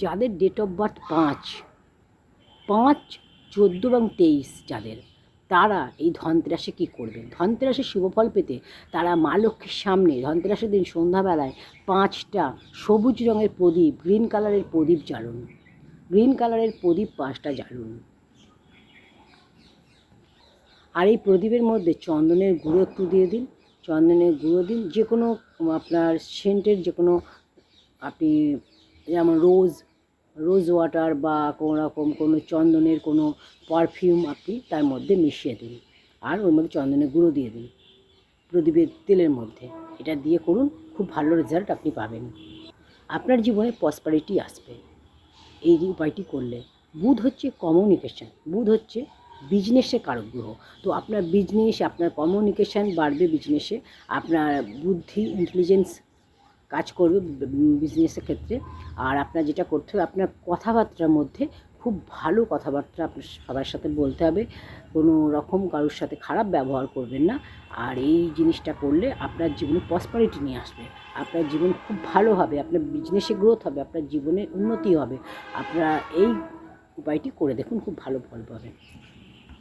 যাদের date of birth 5, 14 এবং 23 যাদের, তারা এই ধনতেরাসে কী করবেন? ধনতেরাসে শুভফল পেতে তারা মা লক্ষ্মীর সামনে ধনতেরাসের দিন সন্ধ্যাবেলায় 5টা সবুজ রঙের প্রদীপ, গ্রিন কালারের প্রদীপ জ্বালুন। গ্রিন কালারের প্রদীপ 5টা জ্বালুন। আর এই প্রদীপের মধ্যে চন্দনের গুঁড়ো একটু দিয়ে দিন। চন্দনের গুঁড়ো দিন, যে কোনো আপনার সেন্টের যে কোনো, আপনি যেমন রোজ ওয়াটার বা কোনো রকম কোনো চন্দনের কোনো পারফিউম আপনি তার মধ্যে মিশিয়ে দিন। আর ওর মধ্যে চন্দনের গুঁড়ো দিয়ে দিন প্রদীপের তেলের মধ্যে। এটা দিয়ে করুন, খুব ভালো রেজাল্ট আপনি পাবেন। আপনার জীবনে প্রসপারিটি আসবে এই উপায়টি করলে। বুধ হচ্ছে কমিউনিকেশান, বুধ হচ্ছে বিজনেসের কারক গ্রহ। তো আপনার বিজনেস, আপনার কমিউনিকেশান বাড়বে বিজনেসে, আপনার বুদ্ধি, ইন্টেলিজেন্স কাজ করবে বিজনেসের ক্ষেত্রে। আর আপনার যেটা করতে হবে, আপনার কথাবার্তার মধ্যে খুব ভালো কথাবার্তা আপনার সবার সাথে বলতে হবে, কোনো রকম কারোর সাথে খারাপ ব্যবহার করবেন না। আর এই জিনিসটা করলে আপনার জীবনে প্রসপারিটি নিয়ে আসবে, আপনার জীবন খুব ভালো হবে, আপনার বিজনেসে গ্রোথ হবে, আপনার জীবনে উন্নতি হবে। আপনারা এই উপায়টি করে দেখুন, খুব ভালো ফল পাবেন।